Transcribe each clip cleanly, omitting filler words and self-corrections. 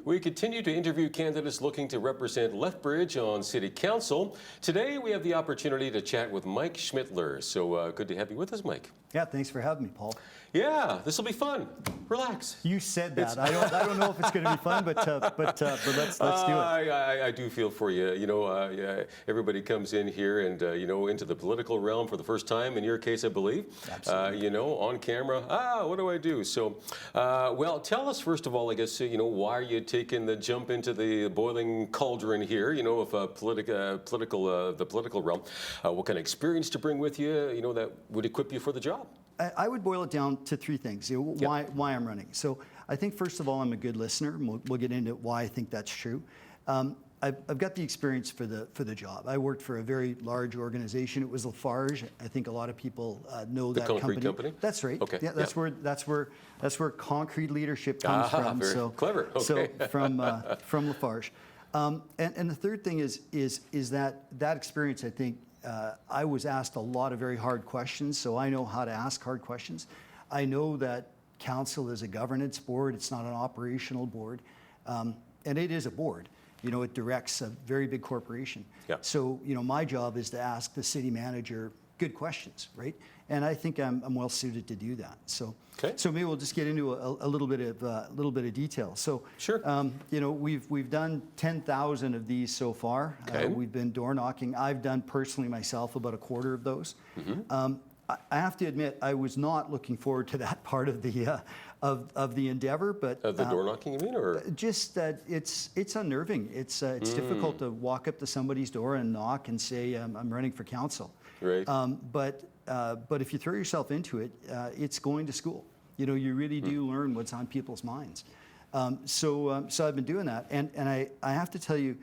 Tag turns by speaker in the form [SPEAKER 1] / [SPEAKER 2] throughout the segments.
[SPEAKER 1] We continue to interview candidates looking to represent Lethbridge on City Council. Today we have the opportunity to chat with Mike Schmidtler. So good to have you with us, Mike.
[SPEAKER 2] Yeah, thanks for having me, Paul.
[SPEAKER 1] Yeah, this will be fun. Relax.
[SPEAKER 2] You said that. I don't know if it's going to be fun, but let's do it.
[SPEAKER 1] I do feel for you. You know, everybody comes in here and you know, into the political realm for the first time. In your case, I believe.
[SPEAKER 2] Absolutely.
[SPEAKER 1] You know, on camera. What do I do? So, well, tell us first of all. I guess you know, why are you taking the jump into the boiling cauldron here? You know, of the political realm. What kind of experience to bring with you? You know, that would equip you for the job.
[SPEAKER 2] I would boil it down to three things. You know, why I'm running. So I think first of all, I'm a good listener. And we'll get into why I think that's true. I've got the experience for the job. I worked for a very large organization. It was Lethbridge. I think a lot of people know that company.
[SPEAKER 1] The concrete company.
[SPEAKER 2] That's right.
[SPEAKER 1] Okay.
[SPEAKER 2] Yeah, that's where concrete leadership comes from.
[SPEAKER 1] Very
[SPEAKER 2] so
[SPEAKER 1] clever. Okay.
[SPEAKER 2] So from Lethbridge. And the third thing is that experience. I think I was asked a lot of very hard questions, so I know how to ask hard questions. I know that council is a governance board. It's not an operational board, and it is a board. You know, it directs a very big corporation.
[SPEAKER 1] Yeah.
[SPEAKER 2] So, you know, my job is to ask the city manager good questions, right? And I think I'm well suited to do that. So,
[SPEAKER 1] okay.
[SPEAKER 2] So maybe we'll just get into a little bit of detail. So,
[SPEAKER 1] sure.
[SPEAKER 2] You know, we've done 10,000 of these so far.
[SPEAKER 1] Okay.
[SPEAKER 2] We've been door knocking. I've done personally myself about a quarter of those.
[SPEAKER 1] Mm-hmm.
[SPEAKER 2] I have to admit, I was not looking forward to that part of the endeavor, but
[SPEAKER 1] The door knocking, you mean, or
[SPEAKER 2] just that it's unnerving. It's difficult to walk up to somebody's door and knock and say I'm running for council.
[SPEAKER 1] Right.
[SPEAKER 2] But if you throw yourself into it, it's going to school. You know, you really do learn what's on people's minds. So I've been doing that, and I have to tell you,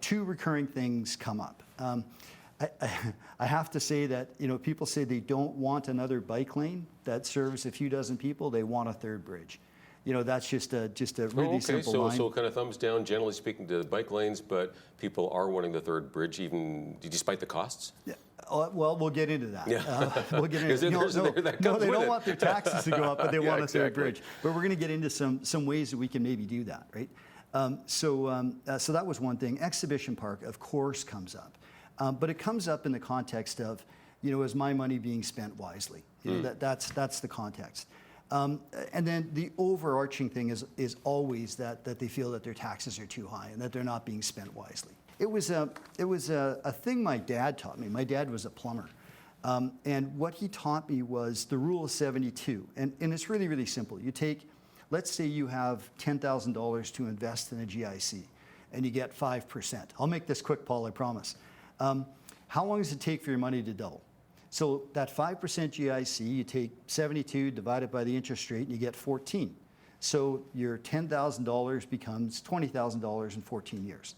[SPEAKER 2] two recurring things come up. I have to say that, you know, people say they don't want another bike lane that serves a few dozen people. They want a third bridge. You know, that's just a really simple line.
[SPEAKER 1] So kind of thumbs down, generally speaking, to the bike lanes, but people are wanting the third bridge, even despite the costs?
[SPEAKER 2] Yeah. Well, we'll get into that.
[SPEAKER 1] Yeah.
[SPEAKER 2] We'll get into No, they don't want their taxes to go up, but they want a third bridge. But we're going to get into some ways that we can maybe do that, right? So that was one thing. Exhibition Park, of course, comes up. But it comes up in the context of, you know, is my money being spent wisely? You know, that's the context. And then the overarching thing is always that they feel that their taxes are too high and that they're not being spent wisely. It was a thing my dad taught me. My dad was a plumber. And what he taught me was the rule of 72. And it's really, really simple. You take, let's say you have $10,000 to invest in a GIC and you get 5%. I'll make this quick, Paul, I promise. How long does it take for your money to double? So that 5% GIC, you take 72 divided by the interest rate and you get 14. So your $10,000 becomes $20,000 in 14 years.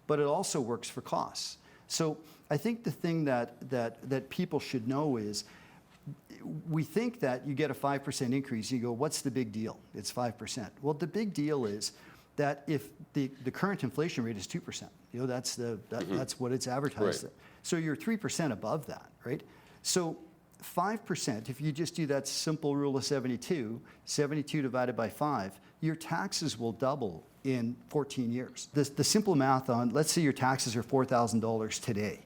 [SPEAKER 2] But it also works for costs. So I think the thing that people should know is we think that you get a 5% increase, you go, what's the big deal? It's 5%. Well, the big deal is that if the current inflation rate is 2%, you know, that's what it's advertised at. So you're 3% above that, right? So 5%, if you just do that simple rule of 72, 72 divided by 5, your taxes will double in 14 years. The simple math on, let's say your taxes are $4,000 today.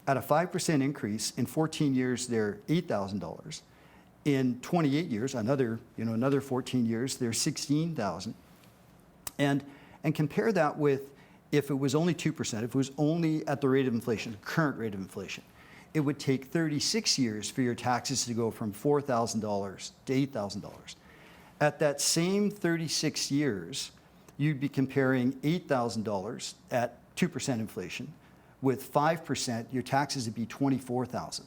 [SPEAKER 2] At a 5% increase, in 14 years, they're $8,000. In 28 years, another 14 years, they're $16,000. And compare that with if it was only 2%, if it was only at the rate of inflation, current rate of inflation, it would take 36 years for your taxes to go from $4,000 to $8,000. At that same 36 years, you'd be comparing $8,000 at 2% inflation. With 5%, your taxes would be $24,000,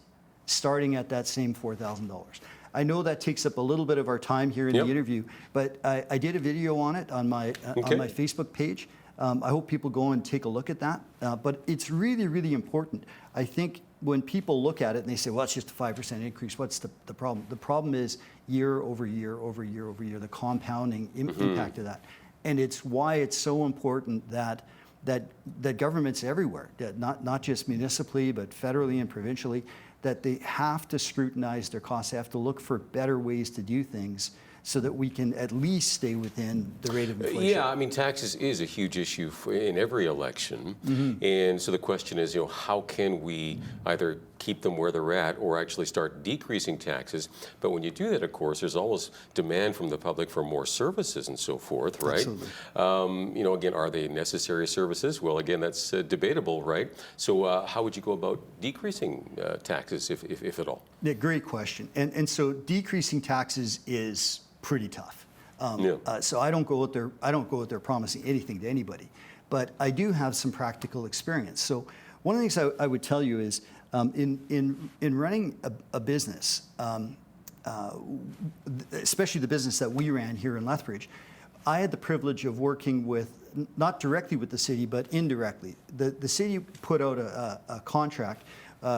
[SPEAKER 2] starting at that same $4,000. I know that takes up a little bit of our time here in the interview, but I did a video on it on my Facebook page. I hope people go and take a look at that. But it's really, really important. I think when people look at it and they say, well, it's just a 5% increase, what's the problem? The problem is year over year over year over year, the compounding impact of that. And it's why it's so important that governments everywhere, not just municipally, but federally and provincially, that they have to scrutinize their costs. They have to look for better ways to do things so that we can at least stay within the rate of inflation.
[SPEAKER 1] Yeah, I mean, taxes is a huge issue in every election. And so the question is, how can we either keep them where they're at or actually start decreasing taxes? But when you do that, of course, there's always demand from the public for more services and so forth, right?
[SPEAKER 2] Absolutely.
[SPEAKER 1] Again, are they necessary services? Well, again, that's debatable, right? So how would you go about decreasing taxes, if at all?
[SPEAKER 2] Yeah, great question. And so decreasing taxes is pretty tough. So I don't go out there promising anything to anybody, but I do have some practical experience. So one of the things I would tell you is in running a business, especially the business that we ran here in Lethbridge, I had the privilege of working with, not directly with the city, but indirectly. The city put out a contract,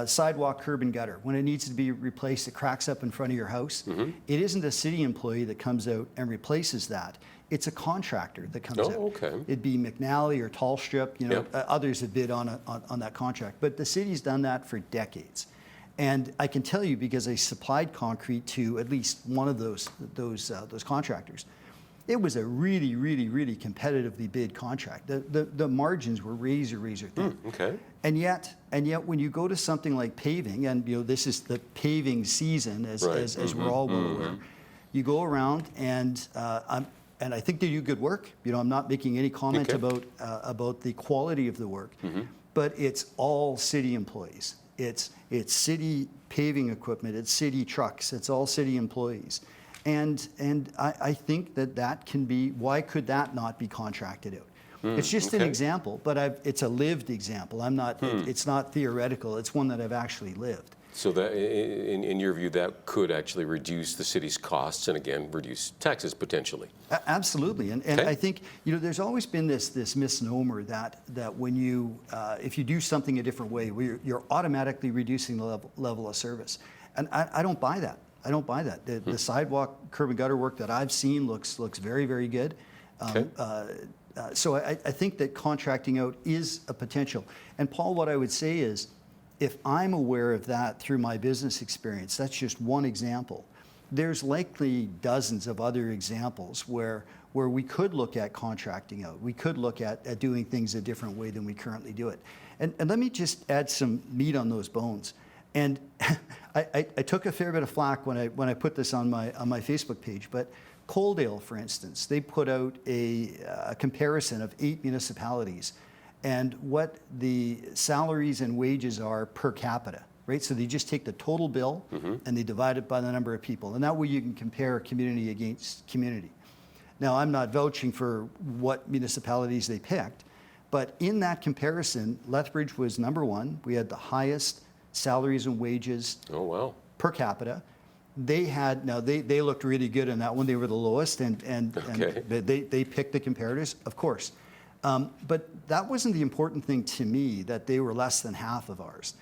[SPEAKER 2] sidewalk, curb, and gutter. When it needs to be replaced, it cracks up in front of your house. It isn't a city employee that comes out and replaces that. It's a contractor that comes out.
[SPEAKER 1] Okay.
[SPEAKER 2] It'd be McNally or Tallstrip. Others have bid on that contract. But the city's done that for decades. And I can tell you, because I supplied concrete to at least one of those contractors, it was a really, really, really competitively bid contract. The margins were razor thin.
[SPEAKER 1] Okay.
[SPEAKER 2] And yet, when you go to something like paving, and this is the paving season, as we're all well aware, you go around and I think they do good work. I'm not making any comment about the quality of the work, but it's all city employees. It's city paving equipment. It's city trucks. It's all city employees. And I think that can be, why could that not be contracted out? It's just an example, but it's a lived example. It's not theoretical. It's one that I've actually lived.
[SPEAKER 1] So that, in your view, that could actually reduce the city's costs and again reduce taxes potentially.
[SPEAKER 2] Absolutely, and I think there's always been this misnomer that when if you do something a different way, you're automatically reducing the level of service, and I don't buy that. I don't buy that. The sidewalk, curb and gutter work that I've seen looks very, very good. So I think that contracting out is a potential. And Paul, what I would say is, if I'm aware of that through my business experience, that's just one example. There's likely dozens of other examples where we could look at contracting out. We could look at doing things a different way than we currently do it. And let me just add some meat on those bones. And I took a fair bit of flack when I put this on my Facebook page, but Coaldale, for instance, they put out a comparison of 8 municipalities and what the salaries and wages are per capita, right? So they just take the total bill and they divide it by the number of people. And that way you can compare community against community. Now, I'm not vouching for what municipalities they picked, but in that comparison, Lethbridge was number one. We had the highest salaries and wages per capita. They had, they looked really good in that one. They were the lowest, and they picked the comparators, of course. But that wasn't the important thing to me, that they were less than half of ours.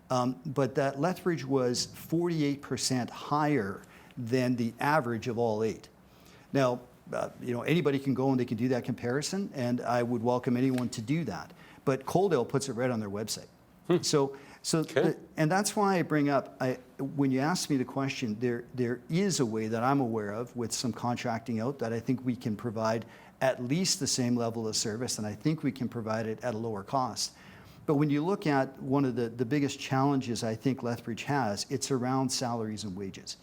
[SPEAKER 2] But that Lethbridge was 48% higher than the average of all 8. Now, anybody can go and they can do that comparison, and I would welcome anyone to do that. But Coaldale puts it right on their website. And that's why I bring up, when you ask me the question, there is a way that I'm aware of with some contracting out that I think we can provide at least the same level of service, and I think we can provide it at a lower cost. But when you look at one of the biggest challenges I think Lethbridge has, it's around salaries and wages.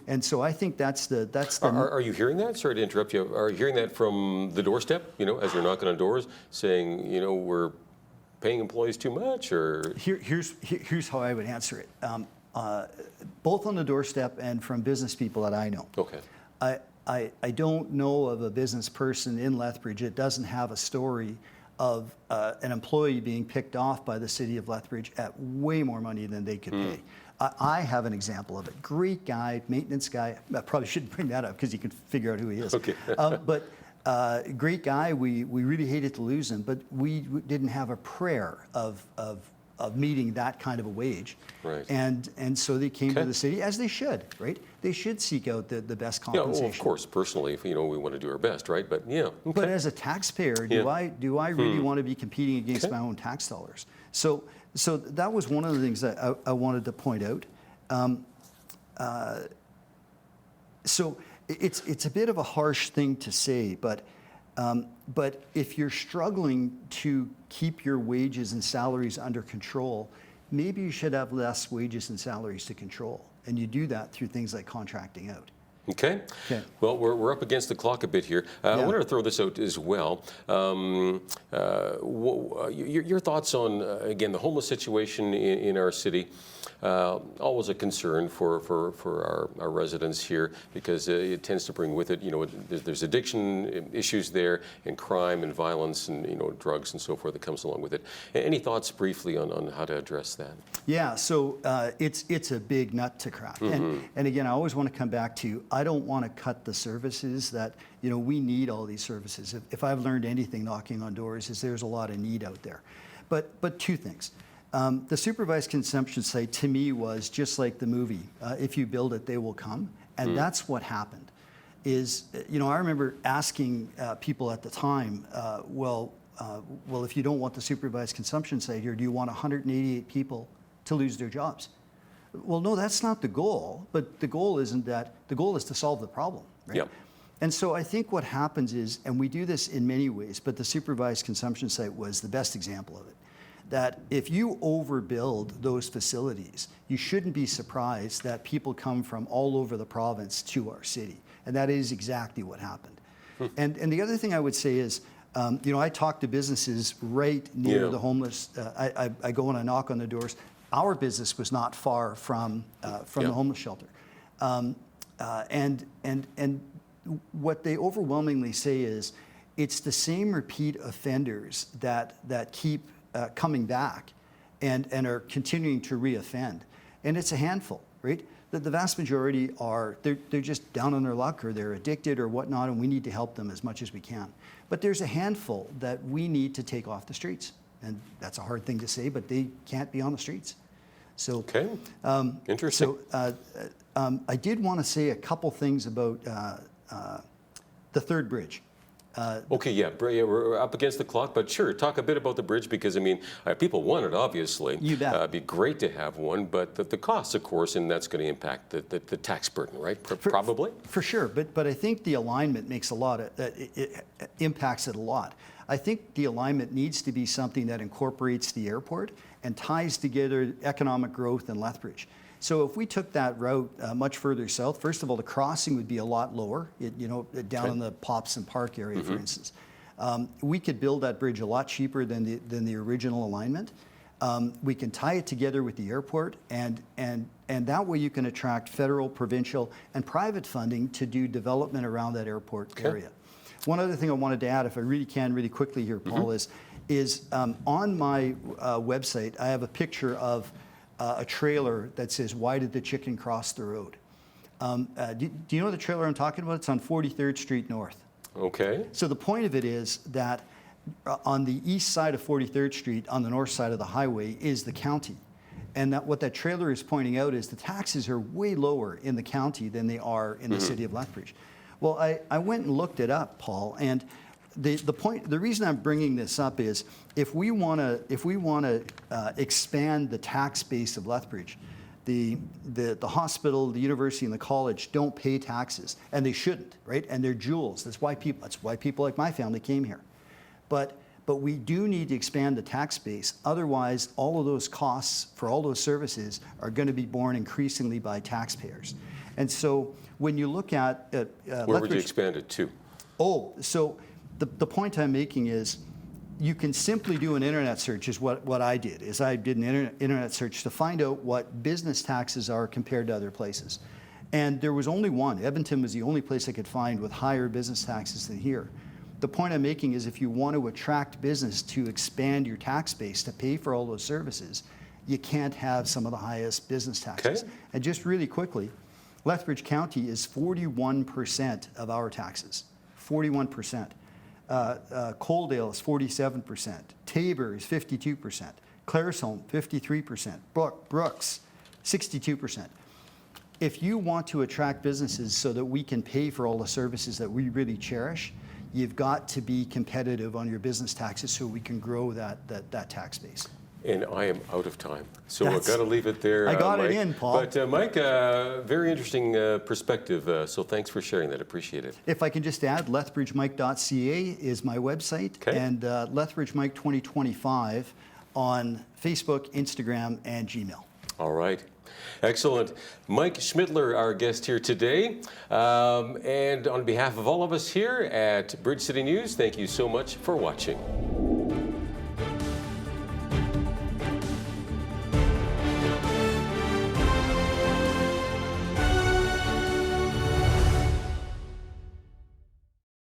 [SPEAKER 2] And so I think that's the.
[SPEAKER 1] Are you hearing that? Sorry to interrupt you. Are you hearing that from the doorstep? As you're knocking on doors, saying, we're paying employees too much, or
[SPEAKER 2] here's how I would answer it. Both on the doorstep and from business people that I know.
[SPEAKER 1] Okay.
[SPEAKER 2] I don't know of a business person in Lethbridge that doesn't have a story of an employee being picked off by the city of Lethbridge at way more money than they could pay. I have an example of it. Great guy, maintenance guy. I probably shouldn't bring that up because you can figure out who he is.
[SPEAKER 1] Okay.
[SPEAKER 2] But great guy. We really hated to lose him, but we didn't have a prayer of meeting that kind of a wage.
[SPEAKER 1] Right.
[SPEAKER 2] And so they came to the city, as they should, right? They should seek out the best compensation.
[SPEAKER 1] Yeah, well, of course, personally, we want to do our best, right? But yeah. Okay.
[SPEAKER 2] But as a taxpayer, do I really want to be competing against my own tax dollars? So that was one of the things that I wanted to point out. So It's a bit of a harsh thing to say, but if you're struggling to keep your wages and salaries under control, maybe you should have less wages and salaries to control. And you do that through things like contracting out.
[SPEAKER 1] Okay. Well, we're up against the clock a bit here. I wanted to throw this out as well. Your thoughts on, again, the homeless situation in our city. Always a concern for our residents here, because it tends to bring with it, there's addiction issues there, and crime and violence and, drugs and so forth that comes along with it. Any thoughts briefly on how to address that? Yeah,
[SPEAKER 2] so it's a big nut to crack. And again, I always want to come back to, I don't want to cut the services that, we need all these services. If I've learned anything knocking on doors, is there's a lot of need out there. But two things. The supervised consumption site, to me, was just like the movie. If you build it, they will come. And that's what happened. I remember asking people at the time, well, if you don't want the supervised consumption site here, do you want 188 people to lose their jobs? Well, no, that's not the goal. But the goal isn't that. The goal is to solve the problem, right?
[SPEAKER 1] Yep.
[SPEAKER 2] And so I think what happens is, and we do this in many ways, but the supervised consumption site was the best example of it, that if you overbuild those facilities, you shouldn't be surprised that people come from all over the province to our city. And that is exactly what happened. And the other thing I would say is, I talk to businesses right near the homeless. I go and I knock on the doors. Our business was not far from the homeless shelter. And what they overwhelmingly say is, it's the same repeat offenders that keep coming back and are continuing to reoffend. And it's a handful, right? The vast majority they're just down on their luck, or they're addicted or whatnot, and we need to help them as much as we can. But there's a handful that we need to take off the streets. And that's a hard thing to say, but they can't be on the streets. So,
[SPEAKER 1] okay. Interesting.
[SPEAKER 2] So I did want to say a couple things about the third bridge.
[SPEAKER 1] We're up against the clock, but sure, talk a bit about the bridge, because, people want it, obviously.
[SPEAKER 2] You bet.
[SPEAKER 1] It'd be great to have one, but the costs, of course, and that's going to impact the tax burden, right? Probably?
[SPEAKER 2] For sure, but I think the alignment makes it impacts it a lot. I think the alignment needs to be something that incorporates the airport and ties together economic growth in Lethbridge. So if we took that route much further south, first of all, the crossing would be a lot lower, down in the Popson Park area, for instance. We could build that bridge a lot cheaper than the original alignment. We can tie it together with the airport, and that way you can attract federal, provincial, and private funding to do development around that airport area. One other thing I wanted to add, if I really can, really quickly here, Paul, is on my website, I have a picture of a trailer that says, "Why did the chicken cross the road?" Do you know the trailer I'm talking about? It's on 43rd Street North.
[SPEAKER 1] Okay.
[SPEAKER 2] So the point of it is that on the east side of 43rd Street, on the north side of the highway, is the county. And what that trailer is pointing out is the taxes are way lower in the county than they are in the city of Lethbridge. Well, I went and looked it up, Paul, and the reason I'm bringing this up is, if we want to expand the tax base of Lethbridge, the hospital, the university, and the college don't pay taxes, and they shouldn't, right? And they're jewels. That's why people like my family came here. But we do need to expand the tax base. Otherwise, all of those costs for all those services are going to be borne increasingly by taxpayers. And so when you look at
[SPEAKER 1] where would you expand it to?
[SPEAKER 2] So the point I'm making is, you can simply do an internet search, is what I did. I did an internet search to find out what business taxes are compared to other places. And there was only one. Edmonton was the only place I could find with higher business taxes than here. The point I'm making is, if you want to attract business to expand your tax base to pay for all those services, you can't have some of the highest business taxes.
[SPEAKER 1] Okay.
[SPEAKER 2] And just really quickly, Lethbridge County is 41% of our taxes, 41%. Coaldale is 47%. Tabor is 52%. Claresholm, 53%. Brooks, 62%. If you want to attract businesses so that we can pay for all the services that we really cherish, you've got to be competitive on your business taxes so we can grow that tax base.
[SPEAKER 1] And I am out of time. So I've got to leave it there.
[SPEAKER 2] I got
[SPEAKER 1] Mike.
[SPEAKER 2] it in, Paul.
[SPEAKER 1] But Mike, very interesting perspective. So thanks for sharing that. Appreciate it.
[SPEAKER 2] If I can just add, lethbridgemike.ca is my website, and Lethbridge Mike 2025 on Facebook, Instagram, and Gmail.
[SPEAKER 1] All right. Excellent. Mike Schmidtler, our guest here today. And on behalf of all of us here at Bridge City News, thank you so much for watching.